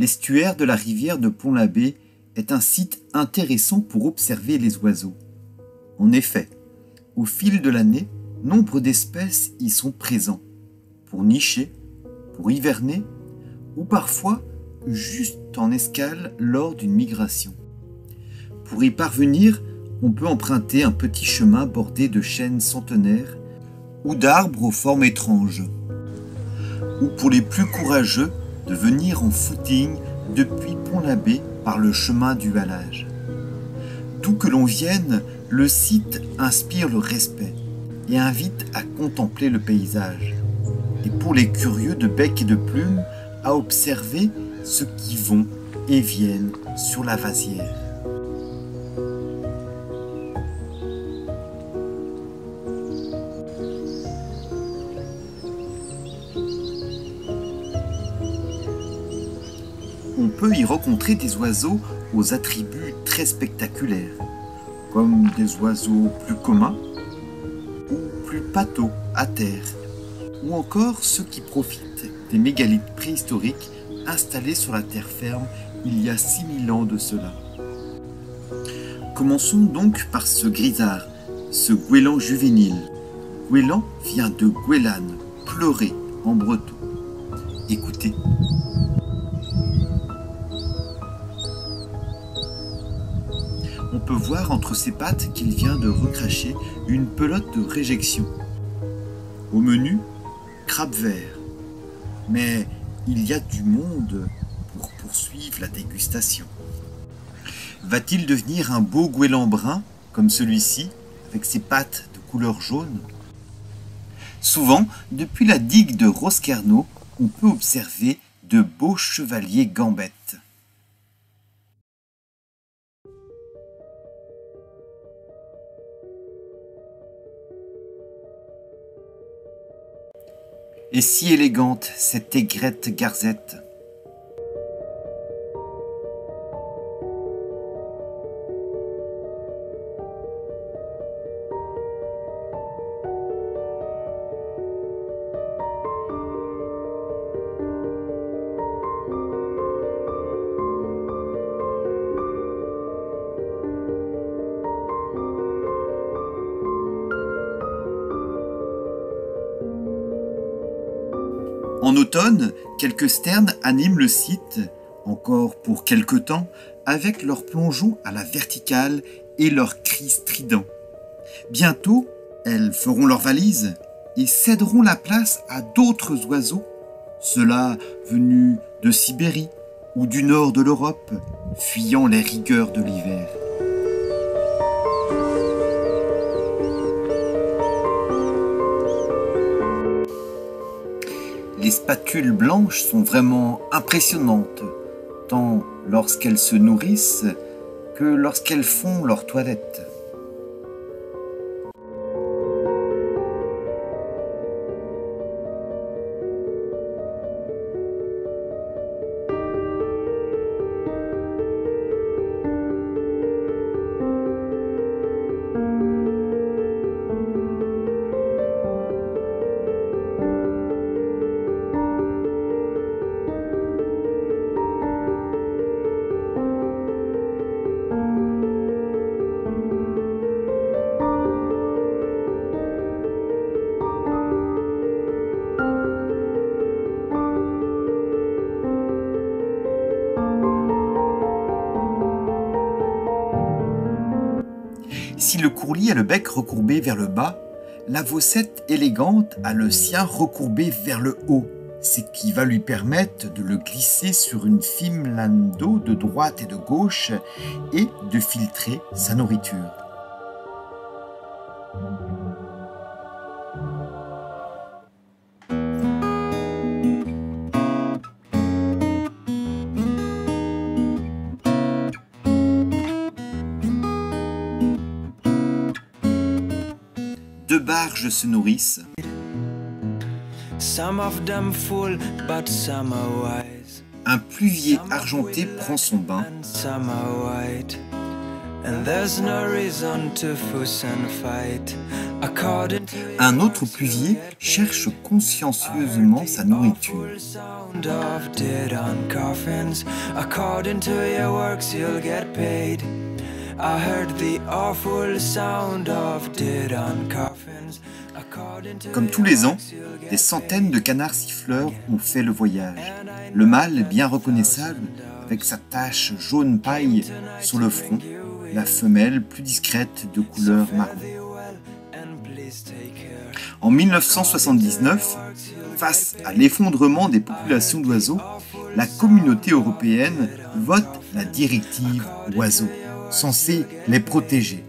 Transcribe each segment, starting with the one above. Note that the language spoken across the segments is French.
L'estuaire de la rivière de Pont-l'Abbé est un site intéressant pour observer les oiseaux. En effet, au fil de l'année, nombre d'espèces y sont présents, pour nicher, pour hiverner, ou parfois juste en escale lors d'une migration. Pour y parvenir, on peut emprunter un petit chemin bordé de chênes centenaires ou d'arbres aux formes étranges. Ou pour les plus courageux, de venir en footing depuis Pont-l'Abbé par le chemin du halage. D'où que l'on vienne, le site inspire le respect et invite à contempler le paysage. Et pour les curieux de bec et de plume, à observer ceux qui vont et viennent sur la vasière. On peut y rencontrer des oiseaux aux attributs très spectaculaires, comme des oiseaux plus communs ou plus pâteaux à terre, ou encore ceux qui profitent des mégalithes préhistoriques installés sur la terre ferme il y a 6000 ans de cela. Commençons donc par ce grisard, ce goéland juvénile. Goéland vient de Gwelan, pleurer en breton. Écoutez. On peut voir entre ses pattes qu'il vient de recracher une pelote de réjection. Au menu, crabe vert. Mais il y a du monde pour poursuivre la dégustation. Va-t-il devenir un beau goéland brun, comme celui-ci, avec ses pattes de couleur jaune? Souvent, depuis la digue de Roskerno, on peut observer de beaux chevaliers gambettes. Et si élégante cette aigrette garzette. En automne, quelques sternes animent le site, encore pour quelque temps, avec leurs plongeons à la verticale et leurs cris stridents. Bientôt, elles feront leurs valises et céderont la place à d'autres oiseaux, ceux-là venus de Sibérie ou du nord de l'Europe, fuyant les rigueurs de l'hiver. Les spatules blanches sont vraiment impressionnantes, tant lorsqu'elles se nourrissent que lorsqu'elles font leur toilette. Si le courlis a le bec recourbé vers le bas, la vaucette élégante a le sien recourbé vers le haut, ce qui va lui permettre de le glisser sur une fine lame d'eau de droite et de gauche et de filtrer sa nourriture. Deux barges se nourrissent. Un pluvier argenté prend son bain. Un autre pluvier cherche consciencieusement sa nourriture. Comme tous les ans, des centaines de canards siffleurs ont fait le voyage. Le mâle est bien reconnaissable avec sa tache jaune paille sur le front, la femelle plus discrète de couleur marron. En 1979, face à l'effondrement des populations d'oiseaux, la communauté européenne vote la directive oiseaux, censée les protéger.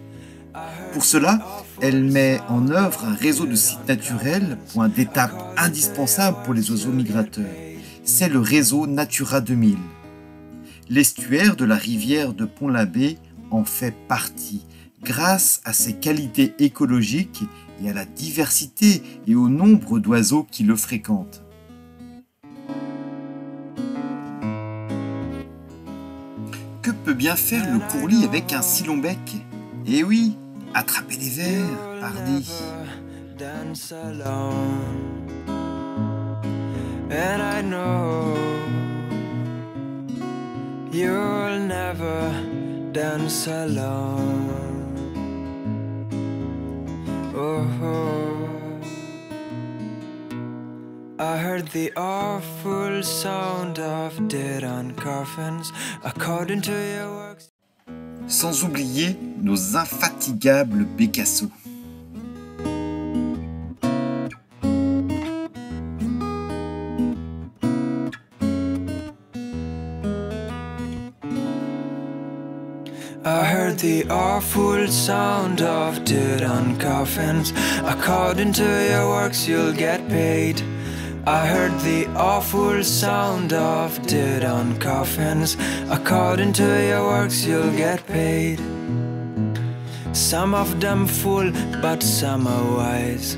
Pour cela, elle met en œuvre un réseau de sites naturels, point d'étape indispensable pour les oiseaux migrateurs. C'est le réseau Natura 2000. L'estuaire de la rivière de Pont-l'Abbé en fait partie, grâce à ses qualités écologiques et à la diversité et au nombre d'oiseaux qui le fréquentent. Que peut bien faire le courlis avec un si long bec? Eh oui, attraper des vers, pardi. And I know you'll never dance alone. Oh, I heard the awful sound of dead on coffins, according to your works. Sans oublier nos infatigables bécassos. I heard the awful sound of dead on coffins. According to your works you'll get paid. I heard the awful sound of dead on coffins. According to your works you'll get paid. Some of them fool, but some are wise.